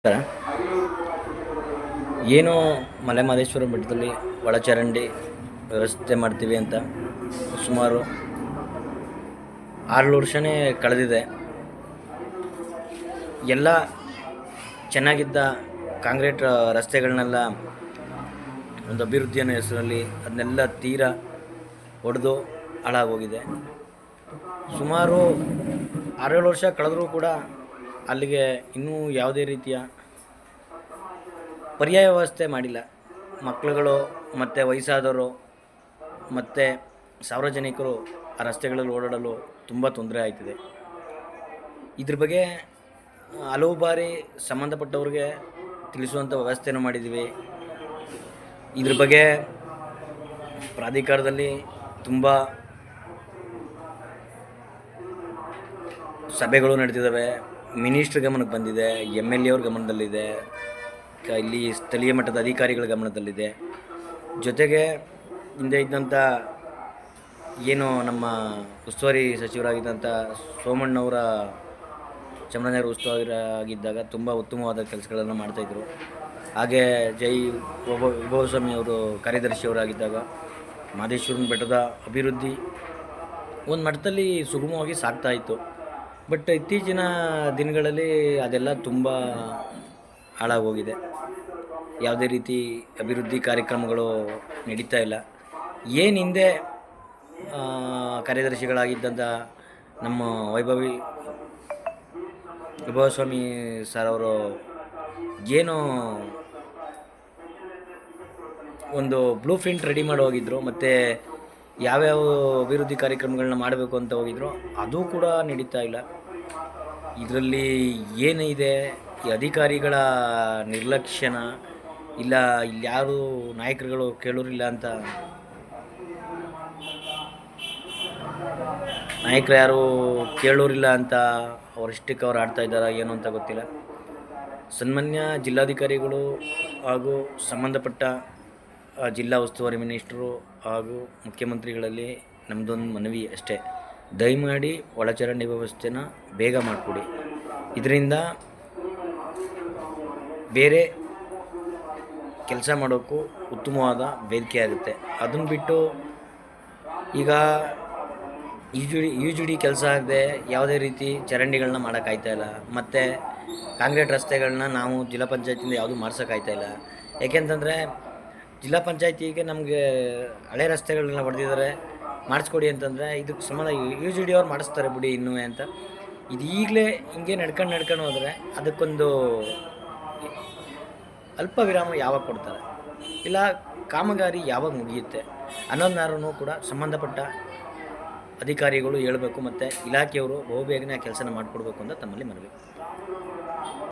ತರ ಏನೋ ಮಲೆಮಹದೇಶ್ವರ ಬೆಟ್ಟದಲ್ಲಿ ಒಳಚರಂಡಿ ವ್ಯವಸ್ಥೆ ಮಾಡ್ತೀವಿ ಅಂತ ಸುಮಾರು 6 ವರ್ಷನೇ ಕಳೆದಿದೆ. ಎಲ್ಲ ಚೆನ್ನಾಗಿದ್ದ ಕಾಂಕ್ರೀಟ್ ರಸ್ತೆಗಳನ್ನೆಲ್ಲ ಒಂದು ಅಭಿವೃದ್ಧಿ ಅನ್ನೋ ಹೆಸರಲ್ಲಿ ಅದನ್ನೆಲ್ಲ ತೀರಾ ಒಡೆದು ಹಾಳಾಗೋಗಿದೆ. ಸುಮಾರು 6-7 ವರ್ಷ ಕಳೆದರೂ ಕೂಡ ಅಲ್ಲಿಗೆ ಇನ್ನೂ ಯಾವುದೇ ರೀತಿಯ ಪರ್ಯಾಯ ವ್ಯವಸ್ಥೆ ಮಾಡಿಲ್ಲ. ಮಕ್ಕಳುಗಳು ಮತ್ತು ವಯಸ್ಸಾದವರು ಮತ್ತು ಸಾರ್ವಜನಿಕರು ಆ ರಸ್ತೆಗಳಲ್ಲಿ ಓಡಾಡಲು ತುಂಬ ತೊಂದರೆ ಆಯ್ತಿದೆ. ಇದ್ರ ಬಗ್ಗೆ ಹಲವು ಬಾರಿ ಸಂಬಂಧಪಟ್ಟವ್ರಿಗೆ ತಿಳಿಸುವಂಥ ವ್ಯವಸ್ಥೆನೂ ಮಾಡಿದ್ದೀವಿ. ಇದ್ರ ಬಗ್ಗೆ ಪ್ರಾಧಿಕಾರದಲ್ಲಿ ತುಂಬ ಸಭೆಗಳು ನಡೆದಿದ್ದಾವೆ. ಮಿನಿಸ್ಟ್ರ್ ಗಮನಕ್ಕೆ ಬಂದಿದೆ, MLA ಅವ್ರ ಗಮನದಲ್ಲಿದೆ, ಇಲ್ಲಿ ಸ್ಥಳೀಯ ಮಟ್ಟದ ಅಧಿಕಾರಿಗಳ ಗಮನದಲ್ಲಿದೆ. ಜೊತೆಗೆ ಹಿಂದೆ ಇದ್ದಂಥ ಏನು ನಮ್ಮ ಉಸ್ತುವಾರಿ ಸಚಿವರಾಗಿದ್ದಂಥ ಸೋಮಣ್ಣವರ ಚಾಮರಾಜನಗರ ಉಸ್ತುವಾರಿ ಆಗಿದ್ದಾಗ ತುಂಬ ಉತ್ತಮವಾದ ಕೆಲಸಗಳನ್ನು ಮಾಡ್ತಾಯಿದ್ರು. ಹಾಗೆ ವಿಭವಸ್ವಾಮಿ ಅವರು ಕಾರ್ಯದರ್ಶಿಯವರಾಗಿದ್ದಾಗ ಮಹದೇಶ್ವರನ ಬೆಟ್ಟದ ಅಭಿವೃದ್ಧಿ ಒಂದು ಮಟ್ಟದಲ್ಲಿ ಸುಗಮವಾಗಿ ಸಾಗ್ತಾಯಿತ್ತು. ಬಟ್ ಇತ್ತೀಚಿನ ದಿನಗಳಲ್ಲಿ ಅದೆಲ್ಲ ತುಂಬ ಹಾಳಾಗೋಗಿದೆ. ಯಾವುದೇ ರೀತಿ ಅಭಿವೃದ್ಧಿ ಕಾರ್ಯಕ್ರಮಗಳು ನಡೀತಾ ಇಲ್ಲ. ಏನು ಹಿಂದೆ ಕಾರ್ಯದರ್ಶಿಗಳಾಗಿದ್ದಂಥ ನಮ್ಮ ವಿಭವಸ್ವಾಮಿ ಸರ್ ಅವರು ಏನು ಒಂದು ಬ್ಲೂ ಪ್ರಿಂಟ್ ರೆಡಿ ಮಾಡಿ ಹೋಗಿದ್ರು, ಮತ್ತು ಯಾವ್ಯಾವ ಅಭಿವೃದ್ಧಿ ಕಾರ್ಯಕ್ರಮಗಳನ್ನ ಮಾಡಬೇಕು ಅಂತ ಹೋಗಿದ್ರು, ಅದು ಕೂಡ ನಡೀತಾ ಇಲ್ಲ. ಇದರಲ್ಲಿ ಏನಿದೆ, ಈ ಅಧಿಕಾರಿಗಳ ನಿರ್ಲಕ್ಷ್ಯನ ಇಲ್ಲ ಇಲ್ಲಿ ಯಾರು ನಾಯಕರುಗಳು ಕೇಳೋರಿಲ್ಲ ಅಂತ, ನಾಯಕರು ಯಾರು ಕೇಳೋರಿಲ್ಲ ಅಂತ ಅವರಿಷ್ಟಕ್ಕೆ ಅವ್ರು ಆಡ್ತಾ ಇದ್ದಾರಾ ಏನು ಅಂತ ಗೊತ್ತಿಲ್ಲ. ಸನ್ಮಾನ್ಯ ಜಿಲ್ಲಾಧಿಕಾರಿಗಳು ಹಾಗೂ ಸಂಬಂಧಪಟ್ಟ ಜಿಲ್ಲಾ ಉಸ್ತುವಾರಿ ಮಿನಿಸ್ಟ್ರು ಹಾಗೂ ಮುಖ್ಯಮಂತ್ರಿಗಳಲ್ಲಿ ನಮ್ಮದೊಂದು ಮನವಿ ಅಷ್ಟೇ, ದಯಮಾಡಿ ಒಳಚರಂಡಿ ವ್ಯವಸ್ಥೆನ ಬೇಗ ಮಾಡಿಕೊಡಿ. ಇದರಿಂದ ಬೇರೆ ಕೆಲಸ ಮಾಡೋಕ್ಕೂ ಉತ್ತಮವಾದ ವೇದಿಕೆ ಆಗುತ್ತೆ. ಅದನ್ನು ಬಿಟ್ಟು ಈಗ ಯು ಜಿ ಡಿ ಕೆಲಸ ಆಗದೆ ಯಾವುದೇ ರೀತಿ ಚರಂಡಿಗಳನ್ನ ಮಾಡೋಕ್ಕಾಗ್ತಾಯಿಲ್ಲ, ಮತ್ತು ಕಾಂಕ್ರೀಟ್ ರಸ್ತೆಗಳನ್ನ ನಾವು ಜಿಲ್ಲಾ ಪಂಚಾಯತಿಯಿಂದ ಯಾವುದೂ ಮಾಡ್ಸೋಕ್ಕಾಗ್ತಾಯಿಲ್ಲ. ಯಾಕೆಂತಂದರೆ ಜಿಲ್ಲಾ ಪಂಚಾಯತಿಗೆ ನಮಗೆ ಹಳೆ ರಸ್ತೆಗಳನ್ನ ಹೊಡೆದಿದ್ದಾರೆ, ಮಾಡಿಸ್ಕೊಡಿ ಅಂತಂದರೆ ಇದಕ್ಕೆ ಸಂಬಂಧ ಯು ಜಿ ಡಿ ಅವ್ರು ಮಾಡಿಸ್ತಾರೆ ಬಿಡಿ ಇನ್ನೂ ಅಂತ. ಇದು ಈಗಲೇ ಹಿಂಗೆ ನಡ್ಕೊಂಡು ಹೋದರೆ ಅದಕ್ಕೊಂದು ಅಲ್ಪ ವಿರಾಮ ಯಾವಾಗ ಕೊಡ್ತಾರೆ, ಇಲ್ಲ ಕಾಮಗಾರಿ ಯಾವಾಗ ಮುಗಿಯುತ್ತೆ ಅನ್ನೋದನ್ನಾರೂ ಕೂಡ ಸಂಬಂಧಪಟ್ಟ ಅಧಿಕಾರಿಗಳು ಹೇಳಬೇಕು, ಮತ್ತು ಇಲಾಖೆಯವರು ಬಹುಬೇಗನೆ ಆ ಕೆಲಸನ ಮಾಡಿಕೊಡ್ಬೇಕು ಅಂತ ತಮ್ಮಲ್ಲಿ ಮನವಿ.